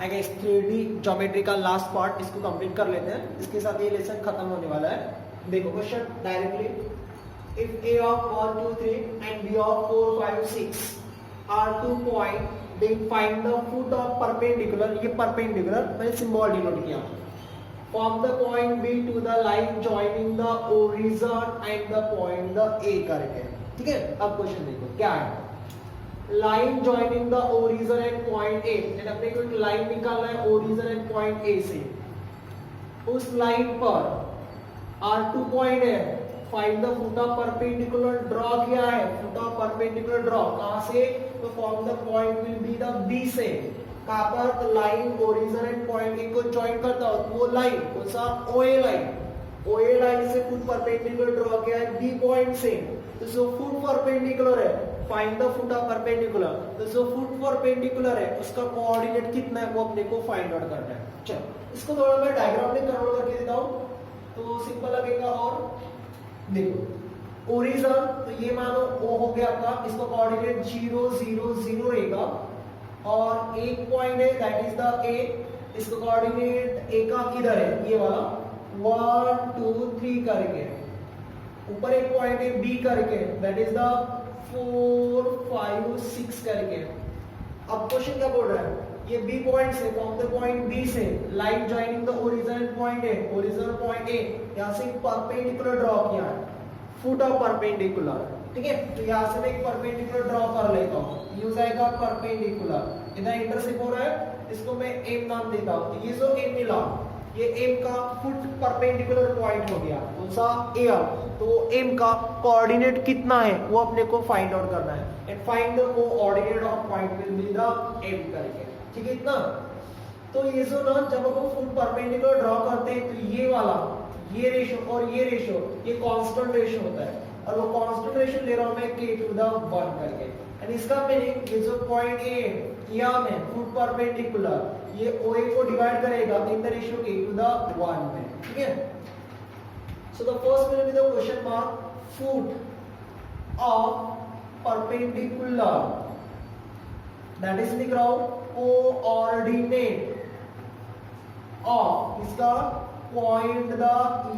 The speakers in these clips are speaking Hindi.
आई गेस 3D ज्योमेट्री का लास्ट पार्ट इसको कंप्लीट कर लेते हैं, इसके साथ ये लेसन खत्म होने वाला है। देखो question directly, if a of 1 2 3 and b of 4 5 6 are 2 point, then find the foot of perpendicular, ये perpendicular मैंने सिंबल डिनोट किया, from the point B to the line joining the origin and the point the A करके, ठीक है। अब क्वेश्चन देखो क्या है, line joining the origin and point ए, यानी अपने को एक लाइन निकालना है ओरिजिन एंड पॉइंट ए से, उस लाइन पर R2 पॉइंट है, find the foot of perpendicular, draw किया है फुट ऑफ परपेंडिकुलर, ड्रॉ कहां से, तो from the point will be the B से, कहां पर, line origin and point A को जॉइन करता हो, वो लाइन कौन सा, ओए लाइन, ओए लाइन से फुट परपेंडिकुलर ड्रॉ किया है बी पॉइंट से, तो जो फुट परपेंडिकुलर है find the foot of perpendicular, तो जो फुट परपेंडिकुलर है उसका कोऑर्डिनेट कितना है वो अपने को फाइंड आउट करना है। चलो इसको थोड़ा मैं डायग्राम में कन्वर्ट करके देता हूं तो सिंपल लगेगा। और देखो ओरिजिन, तो ये मानो ओ हो गया आपका, इसका कोऑर्डिनेट 0 0 0 रहेगा, और एक पॉइंट है दैट इज द ए, इसका कोऑर्डिनेट ए का किधर है, ये वाला 1 2 3 करके, ऊपर एक पॉइंट है बी करके दैट इज द 4 5 6 करके। अब क्वेश्चन क्या बोल रहा है, ये बी पॉइंट से, फ्रॉम द पॉइंट बी से line joining the origin point A, origin point A, यहां से परपेंडिकुलर ड्रॉ किया है, फुट ऑफ परपेंडिकुलर, ठीक है। तो यहां से मैं एक परपेंडिकुलर ड्रॉ कर लेता हूं, ये हो जाएगा परपेंडिकुलर, इधर इंटरसेक्ट हो रहा है, इसको मैं एम नाम देता हूं, तो ये जो एम मिला, ये एम का फुट परपेंडिकुलर पॉइंट हो गया, कौन सा, ए। तो एम का कोऑर्डिनेट कितना है वो अपने को फाइंड आउट करना है, and find the coordinate of point will be the M करके, ठीक है इतना। तो ये जो ना जब हम फुट परपेंडिकुलर ड्रॉ करते हैं तो ये वाला, ये रेशो और ये रेशो, ये कांस्टेंट रेशो होता है, और वो कांस्टेंट रेशो ले रहा हूं मैं k टू द 1 करके, एंड इसका मीनिंग ये जो पॉइंट ए किया मैं फुट परपेंडिकुलर, ये OA को डिवाइड करेगा in the ratio k to the 1 में, ठीक है। So the first will be the question mark, foot of perpendicular, that is लिख रहा हूं कोऑर्डिनेट ऑफ इसका पॉइंट द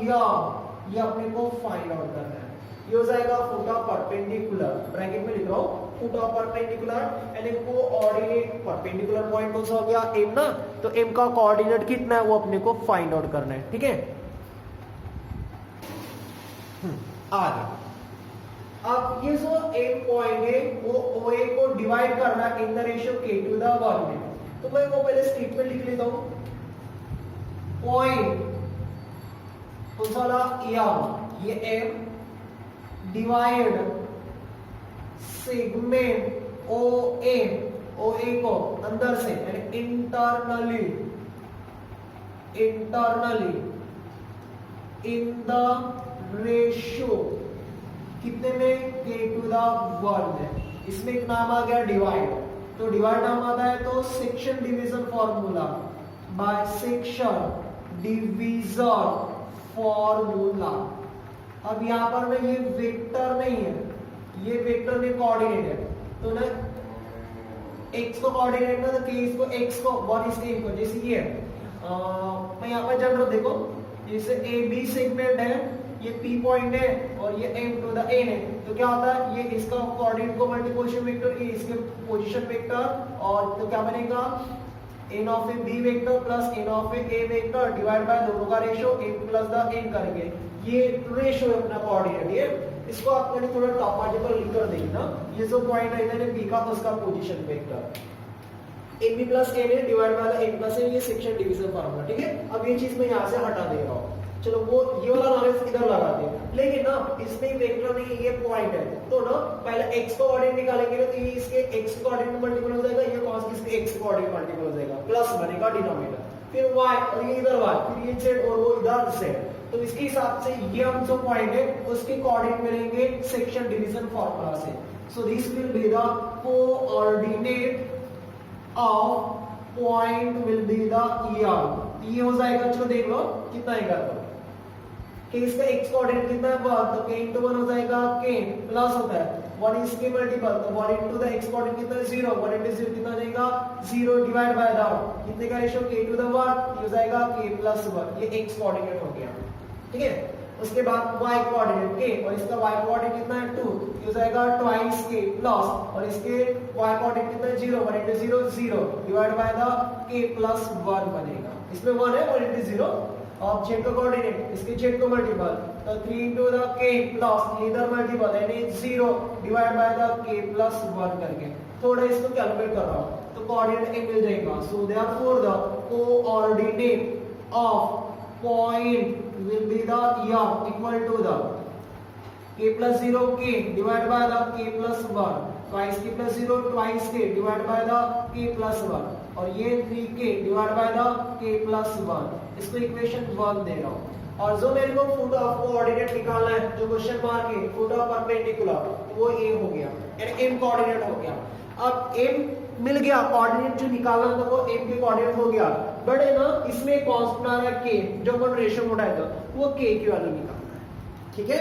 ये अपने को फाइंड आउट करना है, ये हो जाएगा फुट ऑफ परपेंडिकुलर, ब्रैकेट में लिख रहा हूं foot of perpendicular, and coordinate perpendicular point कौन सा हो गया, एम ना, तो एम का कोऑर्डिनेट कितना है वो अपने को फाइंड आउट करना है, ठीक है। आगे अब ये जो एम पॉइंट है वो OA को डिवाइड करना है in the ratio k to the 1 में, तो मैं वो पहले स्टेटमेंट लिख लेता हूं, पॉइंट कौन सा वाला, ये एम डिवाइड सेगमेंट OA को अंदर से यानी इंटरनली इन द रेशियो कितने में, k टू द 1 में, इसमें एक नाम आ गया डिवाइड, तो डिवाइड नाम आता है तो section division formula, by section division formula. अब यहां पर ना ये वेक्टर नहीं है, ये वेक्टर में कोऑर्डिनेट है, तो ना x को कोऑर्डिनेट ना, तो k इसको x को 1 इसके इक्वल, जैसे ये मैं यहां पर जनरल देखो, जैसे ए बी सेगमेंट है, ये p पॉइंट है और ये m टू द n है, तो क्या होता है, ये इसका कोऑर्डिनेट को मल्टीप्लिकेशन वेक्टर, ये इसके पोजीशन वेक्टर, और तो क्या बनेगा, n of A b vector plus n of A vector divide by दोनों का ratio m plus the n करके, ये रेशियो है अपना कोऑर्डिनेट। ये इसको आपने थोड़ा टॉप पार्टिकल लिख कर देंगे ना, ये जो पॉइंट है इधर b का, उसका position vector ab plus n है divide by n plus n, ये सेक्शन डिवीजन फार्मूला, ठीक है। अब ये चीज मैं यहां से हटा दे रहा हूं, चलो वो ये वाला नॉलेज इधर लगा दे, लेकिन ना इसमें वेक्टर नहीं, ये पॉइंट है, तो ना पहले x को कोऑर्डिनेट निकालेंगे तो ये इसके x कोऑर्डिनेट मल्टीपल हो जाएगा, ये cos इसके x कोऑर्डिनेट मल्टीपल हो जाएगा, प्लस बनेगा डिनोमिनेटर, फिर y और ये इधर y, फिर ये z और वो इधर z, तो इसके हिसाब से ये हम जो पॉइंट है उसके कोऑर्डिनेट मिलेंगे सेक्शन डिवीजन फार्मूला से। So this will be the coordinate of point will be the ये हो जाएगा, चलो देख लो कितना आएगा, तो k इसका x कोऑर्डिनेट कितना है 1, तो k into 1 हो जाएगा k, प्लस होता है 1 इसके मल्टीपल, तो 1 into the x कोऑर्डिनेट कितना है 0, 1 into 0 कितना हो जाएगा 0 डिवाइड बाय द कितने का रेशियो k to the 1 हो जाएगा k plus 1, ये x कोऑर्डिनेट हो गया, ठीक है। उसके बाद y कोऑर्डिनेट k और इसका y कोऑर्डिनेट कितना है 2, हो जाएगा ट्वाइस k प्लस और इसके y कोऑर्डिनेट कितना है 0, 1 into 0 0 divide by the k plus 1 बनेगा, इसमें 1 है 1 into 0 और z का कोऑर्डिनेट इसके z को मल्टीपल, तो 3 into the k प्लस इधर मल्टीपल यानी 0 divide by the k plus 1 करके थोड़ा इसको कैलकुलेट कर रहा हूं तो कोऑर्डिनेट a मिल जाएगा। सो therefore the coordinate of point will be the equal to the k plus 0 k divided by the k plus 1 twice k plus 0 twice k divided by the k plus 1 और ये 3k divided by the k plus 1, इसको इक्वेशन 1 दे रहा हूँ। और जो मेरे को फुट ऑफ कोऑर्डिनेट निकालना है जो क्वेश्चन मार्क है फुट ऑफ परपेंडिकुलर वो a हो गया यानी m कोऑर्डिनेट हो गया। अब m मिल गया, कोऑर्डिनेट जो निकालना था वो m के कोऑर्डिनेट हो गया, बट है ना इसमें कांस्टेंट आ रहा है k जो अपन रेशियो में उठाएगा वो k की वैल्यू निकालना है, ठीक है।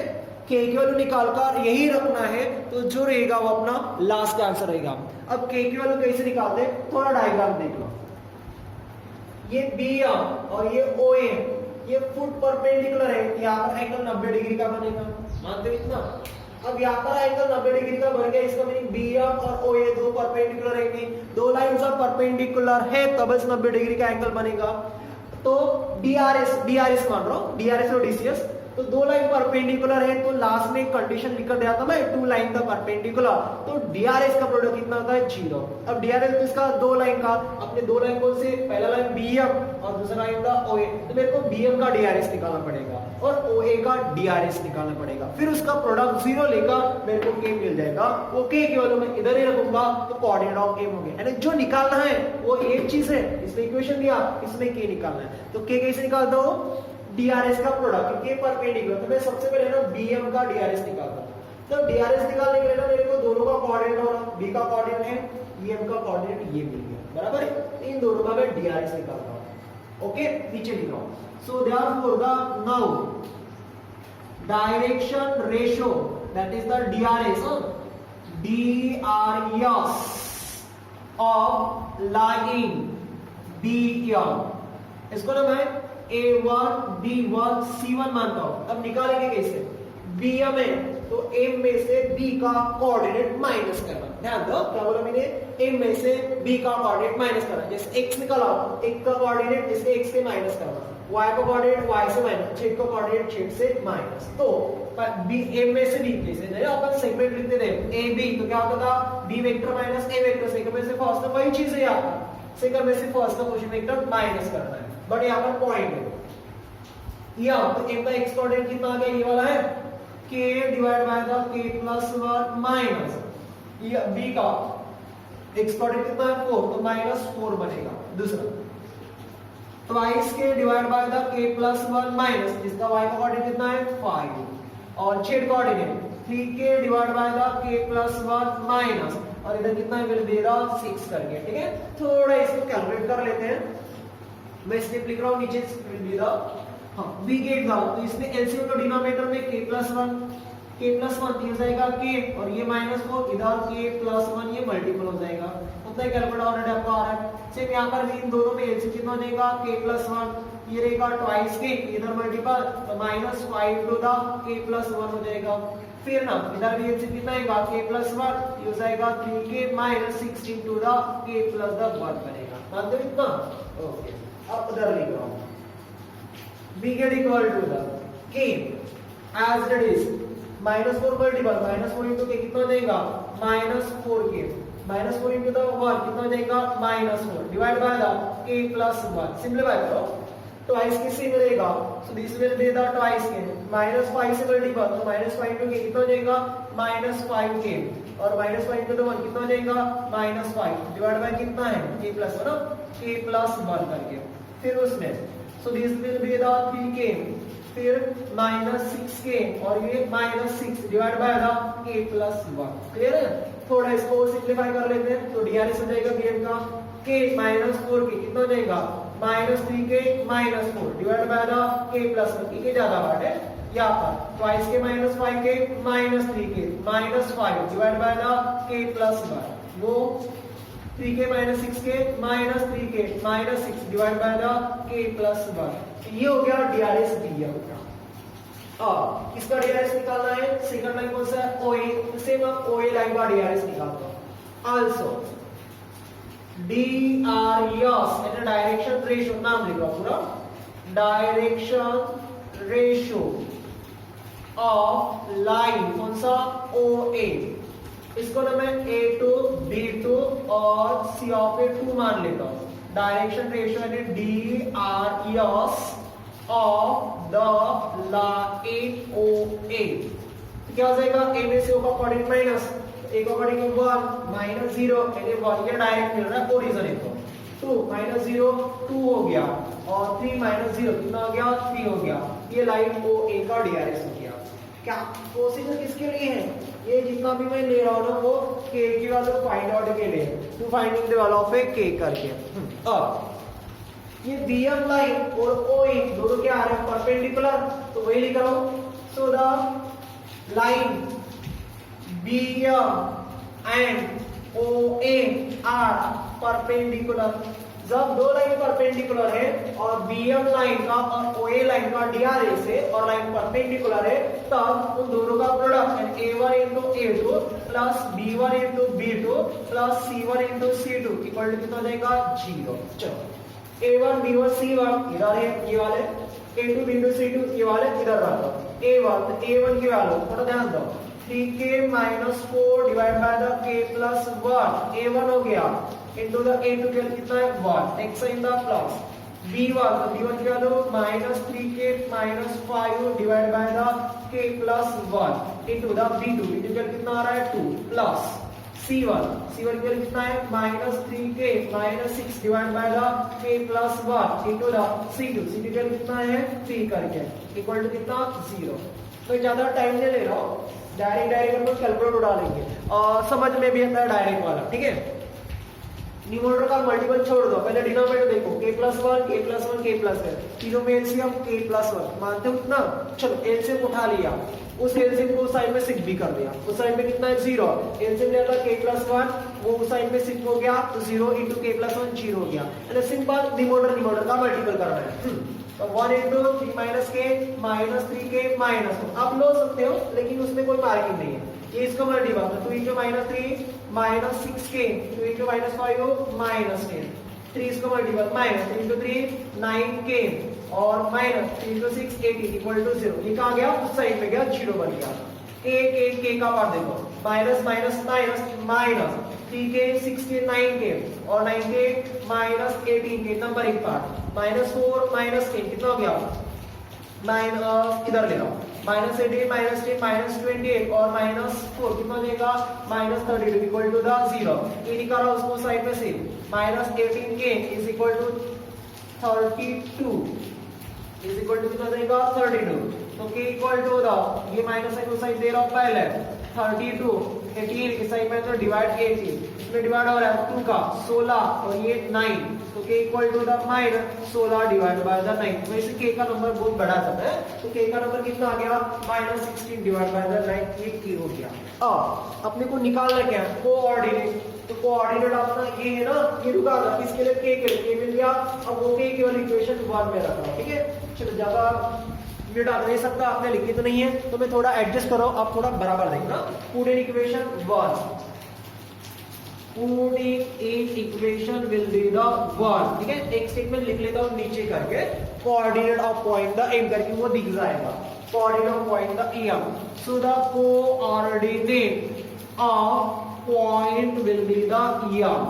k की वैल्यू निकालकर यही रखना है तो जो रहेगा वो अपना लास्ट आंसर रहेगा। अब k की वैल्यू कैसे निकालते हैं थोड़ा डायग्राम देख लो, ये BM और ये OM ये फुट परपेंडिकुलर है, यहाँ पर एंगल 90 डिग्री का बनेगा, मानते हो इतना। अब यहाँ पर एंगल 90 डिग्री का बन गया, इसका मीनिंग BM और OA दो परपेंडिकुलर रहेंगे, दो लाइंस ऑफ परपेंडिकुलर है तब इस 90 डिग्री का एंगल बनेगा। तो DRS मान रहा हूँ, DRS और DCS, तो दो लाइन परपेंडिकुलर है तो लास्ट में एक कंडीशन लिख कर दिया था मैं, टू लाइन द परपेंडिकुलर, तो DRS का प्रोडक्ट कितना होता है 0। अब DRS किसका दो लाइन का, अपने दो लाइन कौन से, पहला लाइन BM और दूसरा लाइन था OA, तो मेरे को BM का DRS निकालना पड़ेगा और OA का DRS निकालना पड़ेगा, फिर उसका प्रोडक्ट 0 लेकर मेरे को K मिल जाएगा, वो K की वैल्यू मैं इधर ही रखूंगा तो कोऑर्डिनेट ऑफ M हो गया। यानी जो निकालना है वो एक चीज है, इसमें इक्वेशन दिया इसमें K निकालना है, तो K कैसे निकालता हूँ DRS का प्रोडक्ट के परपेंडिकुलर, तो मैं सबसे पहले ना BM का DRS निकालता हूं। तो DRS निकालने के लिए ना मेरे को दोनों का कोऑर्डिनेट और B का कोऑर्डिनेट है, EM का कोऑर्डिनेट ये मिल गया, बराबर है। इन दोनों का मैं DRS निकालता हूं, ओके नीचे लिख रहा हूं। सो therefore the now direction ratio that is the DRS of line BM, इसको ना मैं A1 B1 C1 मानता हूं। अब निकालेंगे कैसे, BM है तो M में से B का कोऑर्डिनेट माइनस करना, ध्यान दो क्या बोला मैंने, M में से B का कोऑर्डिनेट माइनस करना, जैसे x निकाला x का कोऑर्डिनेट इसके x से माइनस करना, y का कोऑर्डिनेट y से माइनस, z का कोऑर्डिनेट z से माइनस। तो B M में से B कैसे नहीं अपन सेगमेंट लिखते थे AB, तो क्या होता था B vector minus A vector, second में से फर्स्ट में वही चीज है, यहाँ सेकंड में से फर्स्ट का क्वेश्चन वेक्टर माइनस करना है, बट यहाँ पर पॉइंट है यहाँ तो m का x कोऑर्डिनेट कितना आ गया, ये वाला है k divide by the k plus 1 minus ये b का x कोऑर्डिनेट कितना है 4, तो माइनस 4 बनेगा। दूसरा twice k divide by the k plus 1 minus इसका y का कोऑर्डिनेट कितना है 5 और z coordinate 3k divide by the k plus 1 minus और इधर कितना विल बी द 6 करके, ठीक है। थोड़ा इसको कैलकुलेट कर लेते हैं, मैं स्टेप लिख रहा हूं नीचे will be the b get था, तो इसमें एलसीएम तो डिनोमिनेटर में k plus 1 हो जाएगा k और ये -4 इधर k plus 1 ये मल्टीपल हो जाएगा, उतना ही कैलकुलेट ऑलरेडी आपको आ रहा है। सेम यहां पर भी इन दोनों में एलसीएम कितना हो जाएगा k plus 1 ये रहेगा ट्वाइस k इधर मल्टीपल तो -5 टू द k plus 1 हो जाएगा, फिर ना इधर भी एलसीएम कितना आएगा k plus 1 ये हो जाएगा 3k -16 to the k plus the 1 बनेगा, मानते हो इतना, ओके। अब उधर लिख रहा हूं b get equal to the k as it is -4 multiple -4 into k कितना देगा -4k -4 into the 1 कितना देगा -4 divide by the k plus 1, simplify करो ट्वाइस के से मिलेगा, so this will be the twice के -5 से मल्टीपल तो -5 into k कितना देगा -5k और -5 into the 1 कितना देगा -5 डिवाइड बाय कितना है k plus 1 k plus 1 करके, फिर उसमें so this will be the 3k फिर -6k और ये -6 divide by the k plus 1, clear है। थोड़ा इसको सिंपलीफाई कर लेते हैं तो DRS हो जाएगा BM का k -4k कितना देगा -3k -4 divide by the k plus 1, k ज्यादा पार्ट है यहाँ पर ट्वाइस के माइनस 5 के माइनस 3 के माइनस 5 डिवाइड बाय द के प्लस 1, वो 3 के माइनस 6 के माइनस 3 के माइनस 6 डिवाइड बाय द के प्लस 1। ये हो गया डीआरएस दिया होगा। अब इसका डीआरएस निकालना है, सेकंड लाइन कौन सा है ओए, सेम अब ओए लाइन का डीआरएस निकालते हैं। Also DRS and direction ratio, नाम लिखो पूरा, डायरेक्शन रेशियो ऑफ लाइन कौन सा ओए, इसको ना मैं A2 B2 और C ऑफ A2 मान लेता हूं। डायरेक्शन रेशियो यानी DRES of the line OA, तो क्या हो जाएगा, A में से O का कोऑर्डिनेट माइनस, A का कोऑर्डिनेट 1 माइनस 0 यानी 1, ये डायरेक्ट मिल रहा है ओरिजिन है। 2 माइनस 0 2 हो गया और 3 माइनस 0 कितना हो गया 3 हो गया। ये लाइन OA का डीआरएस हो गया। क्या प्रोसीजर किसके लिए है, ये जितना भी मैं ले रहा हूं ना वो k की वैल्यू फाइंड आउट के लिए, to finding the value of a k करके। अब ये BM लाइन और OE दोनों क्या आ रहे हैं परपेंडिकुलर, तो वही लिख रहा हूं। So the line BM and OA are perpendicular. जब दो लाइन परपेंडिकुलर है और BM लाइन का और OA लाइन का डीआरएस है और लाइन परपेंडिकुलर है, तब उन दोनों का product A1 into A2 plus B1 into B2 plus C1 into C2 equal to कितना हो जाएगा 0। चलो A1 B1 C1 इधर है ये वाले, A2 B2 C2 ये वाले इधर रखो। A1 की वैल्यू थोड़ा ध्यान दो, 3k minus 4 divide by the k plus 1, A1 हो गया into the A2 के कितना है 1, x in the plus B1, तो B1 की value minus 3k minus 5 divide by the k plus 1 into the B2 के कितना आ रहा है 2 प्लस C1 की वैल्यू कितना है minus 3k minus 6 divide by the k plus 1 into the C2 की वैल्यू कितना है 3 करके इक्वल टू कितना 0। तो ज्यादा टाइम नहीं ले रहा हूं, डायरेक्ट हम लोग कैलकुलेटर उड़ा लेंगे और समझ में भी आता है डायरेक्ट वाला, ठीक है। न्यूमरेटर का मल्टीपल छोड़ दो, पहले डिनोमिनेटर देखो k plus 1 k plus 1 k plus 1, तीनों में एलसीएम k प्लस 1 मानते हो कितना, चलो एलसीएम उठा लिया, उस एलसीएम को उस साइड में शिफ्ट भी कर दिया, उस साइड में कितना है 0, एलसीएम ले लो k प्लस 1 वो उस साइड में शिफ्ट हो गया तो 0 into k प्लस 1 0 हो गया। यानी सिंपल डिनोमिनेटर का मल्टीपल करना है, तो 1 into 3 minus k minus 3k minus 1 आप लो सकते हो लेकिन उसमें कोई पार्किंग नहीं है, ये इसका मल्टीपल है 2 into minus 3 minus 6k 2 into minus 5 minus 10, 3 इसका मल्टीपल माइनस 3 into 3 9k और माइनस 3 into 6 18 इक्वल टू 0। ये कहाँ गया उस साइड में गया 0 बन गया। k का पार्ट देखो minus minus minus minus 3k 6k 9k और 9k माइनस 18k नंबर एक पार्ट माइनस 4 माइनस 10 कितना हो गया इधर ले लो माइनस 18 माइनस 10 माइनस 28 और माइनस 4 कितना देगा माइनस 32 इक्वल टू द 0। ये निकाला उसको साइड में से minus 18k is equal to 32 is equal to कितना देगा 32, तो k इक्वल टू द ये माइनस साइन उस साइड दे रहा हूं पहले 32 18 इस साइड में तो डिवाइड 18 इसमें डिवाइड हो रहा है 2 का 16 और ये 9, तो k equal to the minus 16 divide by the 9। वैसे k का नंबर बहुत बड़ा आता है तो k का नंबर कितना आ गया माइनस 16 डिवाइड बाय द 9, ये k हो गया। अब अपने को निकालना क्या है कोऑर्डिनेट, तो कोऑर्डिनेट अपना ये है ना, ये रुका था इसके लिए k के लिए मिल गया, अब वो k केवल इक्वेशन 1 में रखा, ठीक है। चलो ज्यादा मिटा नहीं सकता, आपने लिखी तो नहीं है तो मैं थोड़ा एडजस्ट करो, आप थोड़ा बराबर देखना। Put in equation 1, put in equation will be the 1, ठीक है। एक स्टेटमेंट लिख लेता हूं नीचे करके, coordinate of point the M करके वो दिख जाएगा, coordinate of point the M, so the coordinate of point will be the M.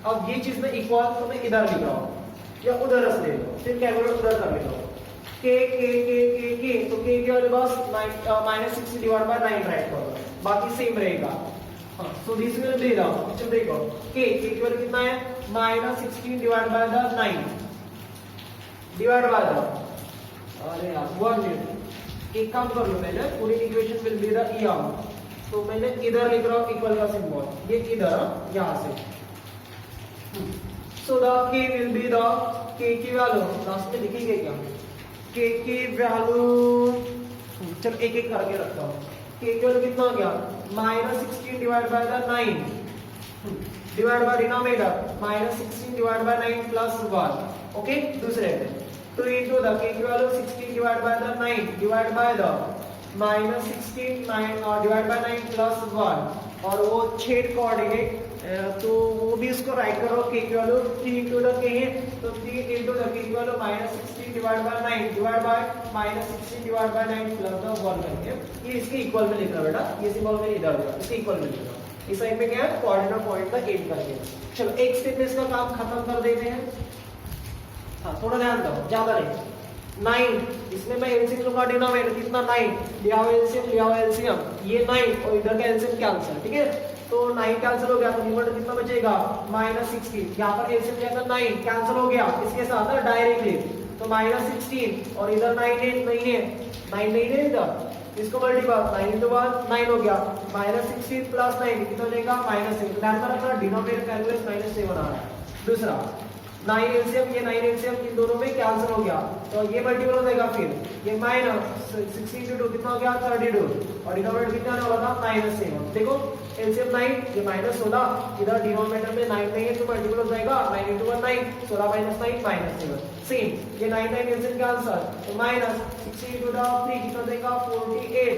अब ये चीज में इक्वल तो मैं इधर लिख रहा हूं या उधर रख ले लो, फिर कैलकुलेट उधर कर लेता हूं k तो k के वाले बस माइनस 6 डिवाइड बाय 9 राइट करो, बाकी सेम रहेगा। So this will be the, चलो देखो k के वाले कितना है minus 16 divide by the 9 divide by the, अरे यार 1 मिनट एक काम कर लो पहले, पूरी equation will be the M, तो मैंने इधर लिख रहा हूं इक्वल का सिंबल, ये इधर यहां से, so the k will be the k की वैल्यू लास्ट में लिखेंगे क्या के की वैल्यू, चलो एक एक करके रखता हूँ। के की वैल्यू कितना हो गया, -16 divide by the 9 divide by denominator -16 divide bye 9 plus 1। Okay, दूसरे में तो इनटू द के की value 16 divide by the 9 divide by the -16 9 divide by 9 plus 1, और वो छेद कोऑर्डिनेट, तो वो भी उसको राइट करो। के की वैल्यू 3 इनटू द के है, तो 3 इनटू द के की value -16 divide bye 9 divide by -16 divide bye 9 plus the 1 करके ये इसके इक्वल में लिखना बेटा, ये सिंबल में इधर होगा, इसके इक्वल में लिखना। इस साइड पे क्या है, कोऑर्डिनेट पॉइंट का एड करके। चलो एक स्टेप में इसका काम खत्म कर देते हैं। हाँ, थोड़ा ध्यान दो, ज्यादा नहीं। 9 इसमें मैं एलसीएम लूंगा, डिनोमिनेटर कितना 9, लिया हुआ एलसीएम ये 9 और इधर का एलसीएम कैंसिल। ठीक है, तो 9 कैंसिल हो गया तो न्यूमरेटर कितना बचेगा, -16। यहाँ पर एलसीएम लिया था 9 कैंसिल हो गया इसके साथ ना डायरेक्टली, तो -16 और इधर 9 नहीं है इधर, इसको मल्टीपल 9 into 1 9 हो गया, -16 प्लस 9 कितना हो जाएगा, -7। ध्यान में रखना डिनोमिनेटर कैलकुलेट -7 आ रहा है। दूसरा 9 एलसीएम, ये 9 एलसीएम इन दोनों में कैंसिल हो गया, तो ये मल्टीपल हो जाएगा, फिर ये -16 into 2 कितना हो गया, 32, और डिनोमिनेटर कितना आने वाला था, -7। देखो एलसीएम 9, ये -16, इधर डिनोमिनेटर में 9 नहीं है तो मल्टीपल हो जाएगा, 9 into 1 9, 16 - 9 -7। सेम ये 9 एलसीएम कैंसिल, तो -16 into 3 कितना देगा, 48,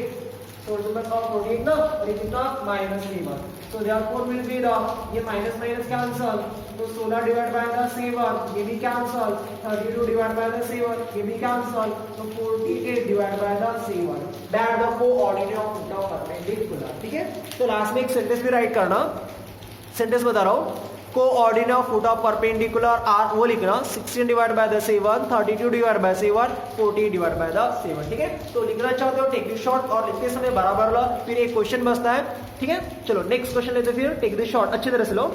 तो नंबर ऑफ 48 ना, और ये कितना -7, तो देयरफॉर विल बी द, ये माइनस कैंसिल, तो 16 डिवाइड बाय द 7 ये भी कैंसिल, 32 डिवाइड बाय द 7 ये भी कैंसिल, तो 48 divide by the 7 that the coordinate of the perpendicular. ठीक है, तो लास्ट में एक सेंटेंस भी राइट करना, सेंटेंस बता रहा हूं, coordinate of foot of perpendicular are, वो लिखना 16 divide by the 7, 32 divide by 7, 40 divide by the 7। ठीक है, तो लिखना चाहते हो टेक दिस शॉर्ट, और लिखते समय बराबर लो, फिर एक क्वेश्चन बचता है। ठीक है, चलो नेक्स्ट क्वेश्चन लेते फिर, टेक दिस शॉर्ट अच्छी तरह से लो।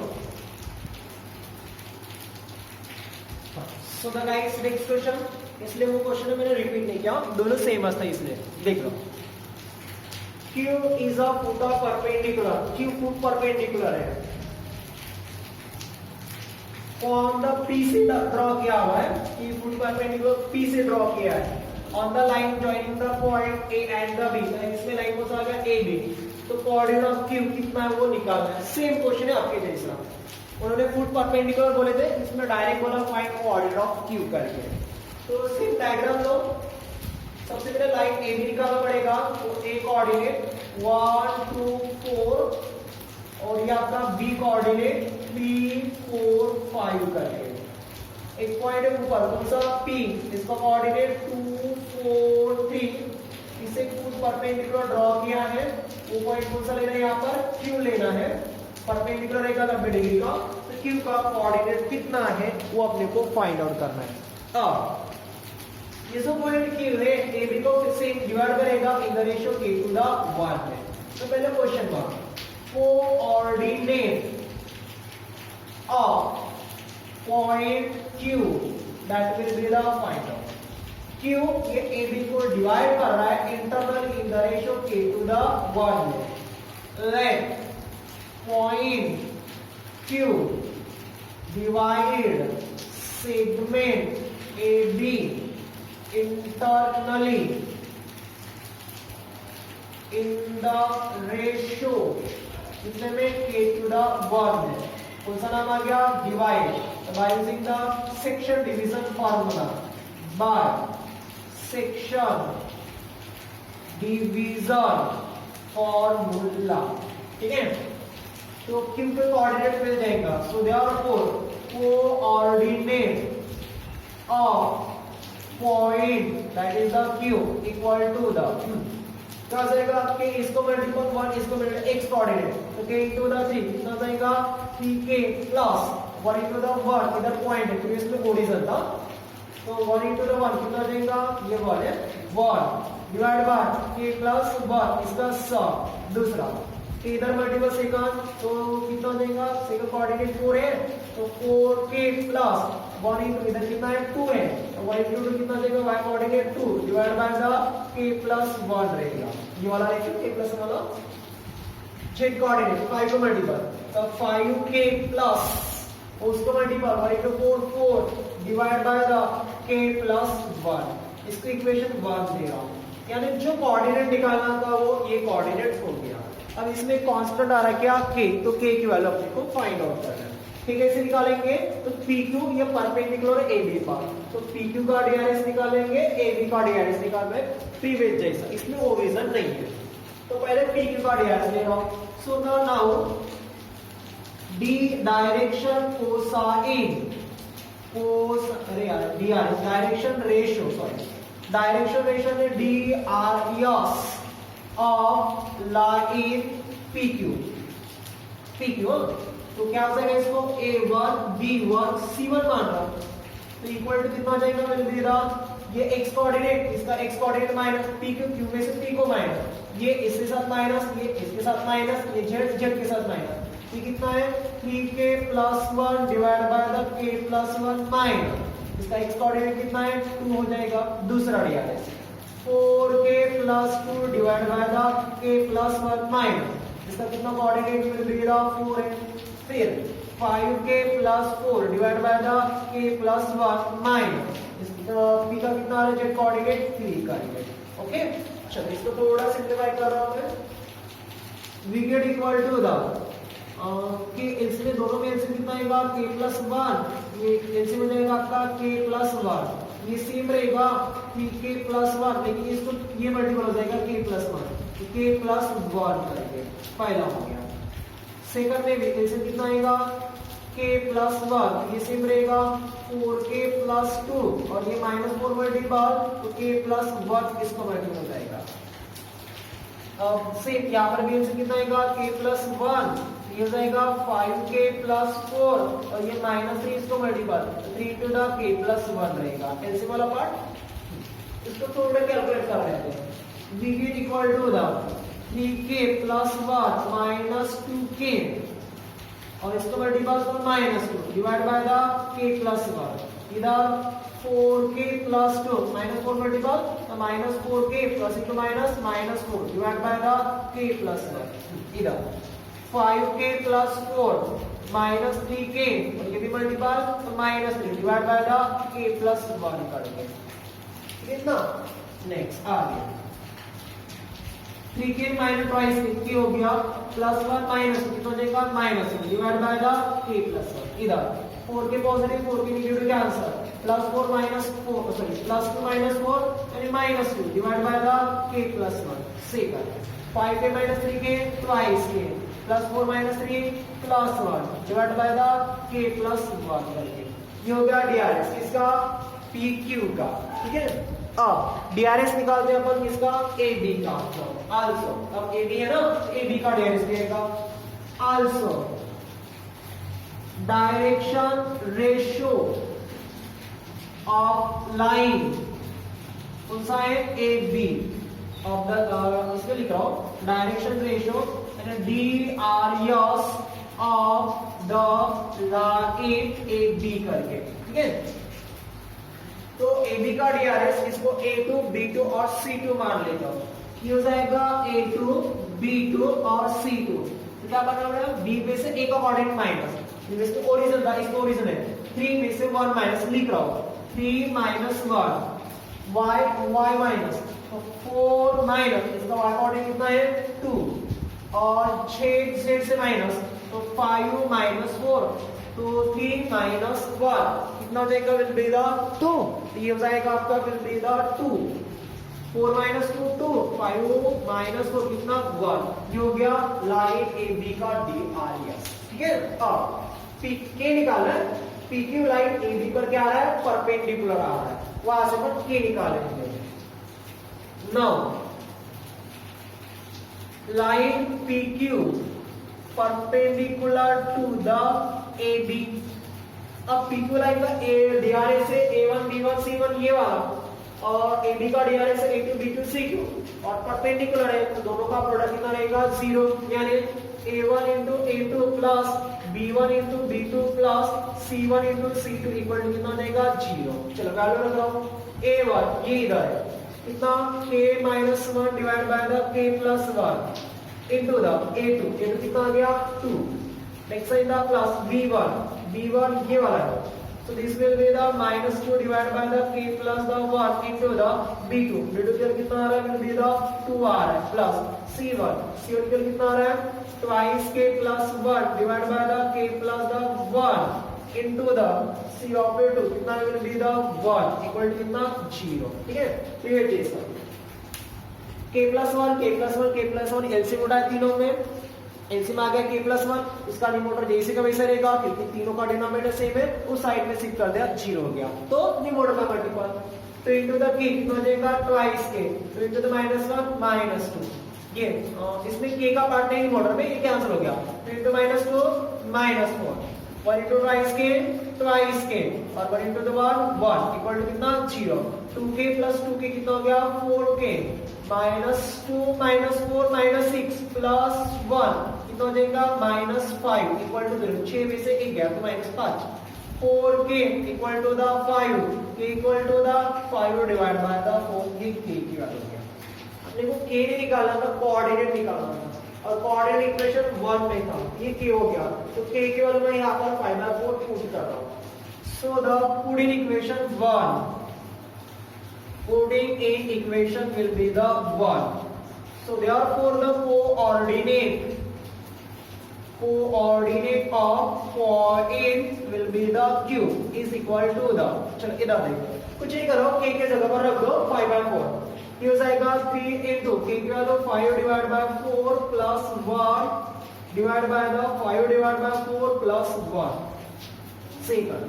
So the guys next question, इसलिए वो क्वेश्चन मैंने रिपीट नहीं किया, दोनों सेम था, इसलिए देख लो। Q is a foot of perpendicular, Q foot perpendicular है, ऑन द P से ड्रॉ किया हुआ है, Q फुट परपेंडिकुलर P से ड्रॉ किया है, on the line joining the point A and the B, इसमें लाइन कौन सा आ गया, AB, तो कोऑर्डिनेट ऑफ Q कितना है वो निकालना है। सेम क्वेश्चन है आपके जैसा, उन्होंने फुट परपेंडिकुलर बोले थे, इसमें डायरेक्ट बोला फाइंड कोऑर्डिनेट ऑफ Q करके। तो सेम डायग्राम लो, सबसे पहले लाइन AB निकालना पड़ेगा, तो A कोऑर्डिनेट 1 2 4, और ये आपका B कोऑर्डिनेट 3 4 5 करके, एक पॉइंट है ऊपर कौन सा P, इसका कोऑर्डिनेट 2 4 3, इसे फुट परपेंडिकुलर ड्रॉ किया है, वो पॉइंट कौन सा लेना है, यहाँ पर Q लेना है, परपेंडिकुलर रहेगा 90 डिग्री का, तो Q का कोऑर्डिनेट कितना है वो अपने को फाइंड आउट करना है। अब ये जो पॉइंट Q है, AB को फिर से डिवाइड करेगा in the ratio K to the 1 में। तो पहले question mark, coordinate of point Q that will be the find out. Q ये AB को डिवाइड कर रहा है interval in the ratio K to the 1 में। Let point Q divide segment AB internally in the ratio इसमें K to the 1 है, कौन सा नाम आ गया, divide, by using the section division formula, by section division formula। ठीक है, तो Q के कोऑर्डिनेट मिल जाएगा, so therefore coordinate of point that is the Q equal to the क्या जाएगा आपके, इसको मल्टीपल 1, इसको मल्टीपल x कोऑर्डिनेट, तो K into the 3 कितना जाएगा, 3K plus 1 into the 1, इधर पॉइंट है तो इसमें ओरिजिन था, तो 1 into the 1 कितना जाएगा, ये वाले 1 डिवाइड बाय K plus 1, इसका सब। दूसरा इधर मल्टीपल सेकंड, तो कितना जाएगा, सेकंड कोऑर्डिनेट 4 है, तो 4K plus 1 into इधर कितना है 2 है, तो 1 into 2 कितना जाएगा, y coordinate 2 divide by the K plus 1 रहेगा, ये वाला रहेगा K plus 1 वाला। z कोऑर्डिनेट 5 को मल्टीपल, तो 5K plus उसको multiple 1 into 4 4 divide by the K plus 1, इसको इक्वेशन 1 दे रहा हूँ, यानी जो कोऑर्डिनेट निकालना था वो ये कोऑर्डिनेट हो गया। अब इसमें कांस्टेंट आ रहा है क्या, k, तो k की वैल्यू अपने को फाइंड आउट करना है। ठीक है, इसे निकालेंगे तो PQ ये परपेंडिकुलर है AB पर, तो PQ का DRS निकालेंगे, AB का DRS निकाल रहे प्रीवियस जैसा, इसमें ओरिजिन नहीं है। तो पहले PQ का DRS ले रहा हूं। So now D direction cosine cos अरे यार DRS direction ratio, sorry direction ratio है DRS ऑफ लाइन PQ। तो क्या हो जाएगा, इसको A1 B1 C1 मान रहा हूं, तो इक्वल टू कितना जाएगा, मैंने दे रहा ये x कोऑर्डिनेट, इसका x coordinate minus PQ, Q में से P को माइनस, ये इसके साथ माइनस, ये इसके साथ माइनस, ये z के साथ माइनस, ये कितना है 3k + 1 divide by the k + 1 minus, इसका x कोऑर्डिनेट कितना है 2 हो जाएगा। दूसरा DRS 4k + 2 divide by the k + 1 minus, इसका कितना कोऑर्डिनेट में दे रहा 4 है। फिर 5k + 4 divide by the k + 1 minus, इसका p का कितना आ रहा है जेड कोऑर्डिनेट 3 कोऑर्डिनेट। ओके, चलो इसको थोड़ा सिंपलीफाई कर रहा हूं मैं। v get equal to the k इसमें दोनों में एलसीएम कितना आएगा k + 1, ये एलसीएम हो जाएगा आपका k + 1, ये सेम रहेगा k + 1, लेकिन इसको ये मल्टीपल हो जाएगा k + 1, तो k + 1 करके पहला हो गया। सेकंड में भी एलसीएम कितना आएगा k + 1, ये सेम रहेगा 4k + 2 और ये -4 मल्टीपल, तो k + 1 इसको मल्टीपल हो जाएगा। अब सेम यहाँ पर भी एलसीएम कितना आएगा k + 1, ये हो जाएगा 5k + 4 और ये -3 इसको मल्टीपल, 3 × द k + 1 रहेगा। एलसीएम वाला पार्ट इसको थोड़ा कैलकुलेट कर लेते हैं। v get equal to the 3k + 1 - 2k और इसको मल्टीपल तो -2 डिवाइड बाय द k + 1, इधर 4k + 2 -4 मल्टीपल तो -4k plus into -4 divide by the k + 1, इधर 5k + 4 -3k और ये भी मल्टीपल तो -3 डिवाइड बाय द k + 1 करके, ठीक है ना। नेक्स्ट आ गया 3k - ट्वाइस k हो गया +1 - कितना हो जाएगा -1 डिवाइड बाय द k + 1, इधर 4k पॉजिटिव 4k नेगेटिव का आंसर +4 - 4 सॉरी +2 - 4 यानी -2 divide by the k + 1। Second 5k - 3k twice k +4 - 3 +1 divide by the k + 1 करके, ये हो गया DRS किसका PQ का। ठीक है, अब DRS निकालते हैं अपन किसका AB का। आल्सो अब AB है ना, AB का DRS दिएगा also direction ratio of line कौन सा है AB ऑफ द, इसमें लिख रहा हूं direction ratio DRS of the line AB करके, ठीक है। तो AB का DRS इसको A2 B2 और C2 मान लेता हूं, ये हो जाएगा A2 B2 और C2, तो क्या बना रहा है B में से A का कोऑर्डिनेट माइनस, इसको ओरिजिन था, इसको ओरिजिन है 3 में से 1 माइनस लिख रहा हूं 3 - 1 y माइनस, तो 4 माइनस इसका y कोऑर्डिनेट कितना है 2 और 6 z से माइनस तो 5 - 4 तो 3 - 1 कितना हो जाएगा विल बी द 2, ये हो जाएगा आपका विल बी द 2 4 - 2 2 5 - 4 कितना 1, ये हो गया लाइन AB का DRS। ठीक है, अब PK निकालना है, PQ लाइन AB पर क्या आ रहा है परपेंडिकुलर आ रहा है, वहां से अपन K निकालेंगे। Now line PQ perpendicular to the AB, अब PQ लाइन का DRS है A1 B1 C1 ये वाला और AB का DRS है A2 B2 C2 और परपेंडिकुलर है तो दोनों का प्रोडक्ट कितना रहेगा 0, यानी A1 × A2 plus B1 × B2 plus C1 × C2 equal to कितना देगा 0। चलो वैल्यू रख रहा हूं A1 ये इधर है कितना k - 1 divide by the k + 1 into the A2 कितना आ गया 2। Next side the plus B1 ये वाला है So this will be the -2 divided by the k plus the 1 into the b2. b2 के लिए कितना आ रहा है? will be the 2 आ रहा है plus c1 के लिए कितना आ रहा है? twice k plus 1 divided by the k plus the 1 into the c of a2 कितना will be the 1 equal to कितना 0. ठीक है, तो ये चीज है k plus 1 k plus 1 k plus 1 LCM उठाया तीनों में, एलसीएम आ गया k plus 1, इसका न्यूमरेटर जैसे का वैसा रहेगा क्योंकि तीनों का डिनोमिनेटर सेम है, उस साइड में शिफ्ट कर दिया 0 हो गया तो न्यूमरेटर का मल्टीपल, तो इनटू द k कितना हो जाएगा ट्वाइस k, तो इनटू द -1 -2 ये इसमें k का पार्ट नहीं न्यूमरेटर में, ये कैंसिल हो गया, तो इनटू -2 -4 1 into twice k और 1 into the 1 equal to कितना 0. 2k plus 2k कितना हो गया 4k -2 -4 -6 plus 1 कितना हो जाएगा -5 equal to 0. 6 में से 1 गया तो -5. 4k equal to the 5 k equal to the 5 divided by the 4 ये k की वैल्यू हो गया. अपने को k नहीं निकालना था, कोऑर्डिनेट निकालना था और कोऑर्डिनेट इक्वेशन 1 में था, ये k हो गया तो k के वैल्यू मैं यहां पर 5/4 पुट कर रहा हूं. So the putting equation 1, putting in equation will be the 1. So therefore the coordinate of point will be the q is equal to the, चलो इधर देखो कुछ नहीं करो, k के जगह पर रख दो 5/4, ये हो जाएगा 3 into k की value 5 divided by 4 plus 1 divided by the 5 divided by 4 plus 1 second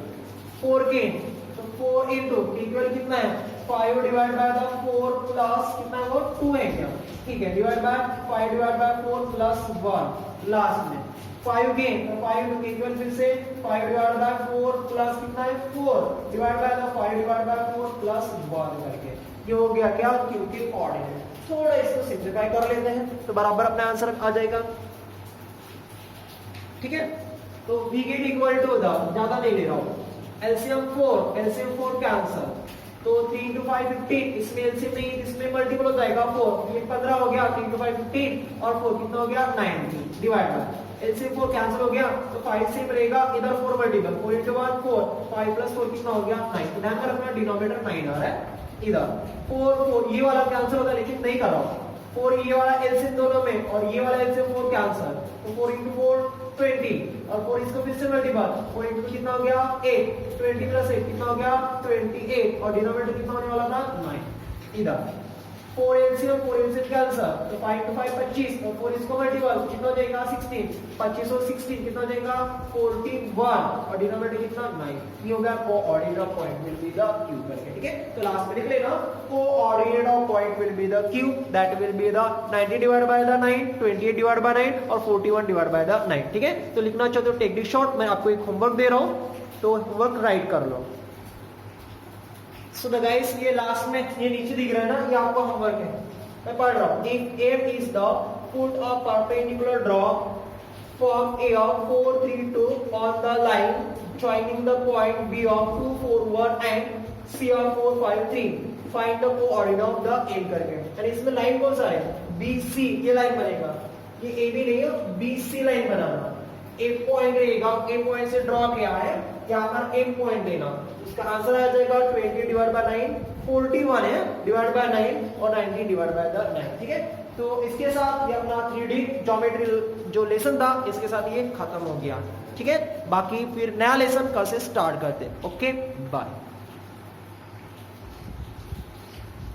4k, तो 4 into k की वैल्यू कितना है 5 divided by the 4 plus कितना है वो 2 है क्या, ठीक है, divided by 5 divided by 4 plus 1 last में 5k, तो 5 into k की वैल्यू फिर से 5 divided by 4 plus कितना है 4 divided by the 5 divided by 4 plus 1 करके ये हो गया क्या q के कोऑर्डिनेट. थोड़ा इसको सिंपलीफाई कर लेते हैं तो बराबर अपना आंसर आ जाएगा. ठीक है, तो v get equal to the, ज्यादा नहीं ले रहा हूं, एलसीएम 4 कैंसल, तो 3 into 5 15, इसमें एलसीएम नहीं, इसमें मल्टीपल हो जाएगा 4, ये 15 हो गया, 3 into 5 15 और 4 कितना हो गया 90 डिवाइड बाय एलसीएम 4 कैंसिल हो गया तो 5 सेम रहेगा, इधर 4 मल्टीपल 4 into 1 4 5 plus 4 कितना हो गया 9. तो ध्यान में रखना डिनोमिनेटर 9 आ रहा है इधर 4 ये वाला कैंसिल होता है लेकिन नहीं कर रहा हूं, 4 ये वाला एलसीएम दोनों में और ये वाला एलसीएम 4 कैंसिल, तो 4 into 4 20 और 4 इसको फिर से मल्टीपल 4 into कितना हो गया 8, 20 plus 8 कितना हो गया 28 और डिनोमिनेटर कितना होने वाला था 9. इधर 4 एलसीएम कैंसिल, तो 5 into 5 25 और 4 इसको मल्टीपल कितना हो जाएगा 16, 25 और 16 कितना हो जाएगा 41 और डिनोमिनेटर कितना 9. ये हो गया coordinate of point will be the q करके. ठीक है, तो लास्ट में लिख लेना coordinate of point will be the q, that will be the 90 divided by the 9, 28 divided by 9 और 41 डिवाइडेड बाय द 9. ठीक है, तो लिखना चाहते हो टेक दिस शॉर्ट, मैं आपको एक होमवर्क दे रहा हूं तो होमवर्क राइट कर लो. सो द गाइस ये लास्ट में ये नीचे दिख रहा है ना, ये आपका होमवर्क है, मैं पढ़ रहा हूं. If m is the put a perpendicular draw from a of 4 3 2 on the line joining the point b of 2 4 1 and c of 4 5 3, find the coordinate of the end करके. और इसमें लाइन कौन सा है bc, ये लाइन बनेगा, ये ab नहीं है bc लाइन बनाना. एक पॉइंट रहेगा, ए पॉइंट से ड्रॉ किया है, यहाँ पर एम पॉइंट देना, इसका आंसर आ जाएगा 20 डिवाइड बाय 9, 41 है डिवाइड बाय 9 और 90 डिवाइड बाय द 9. ठीक है, तो इसके साथ ये अपना 3D ज्योमेट्री जो लेसन था इसके साथ ये खत्म हो गया. ठीक है, बाकी फिर नया लेसन कल से स्टार्ट करते हैं. Okay bye.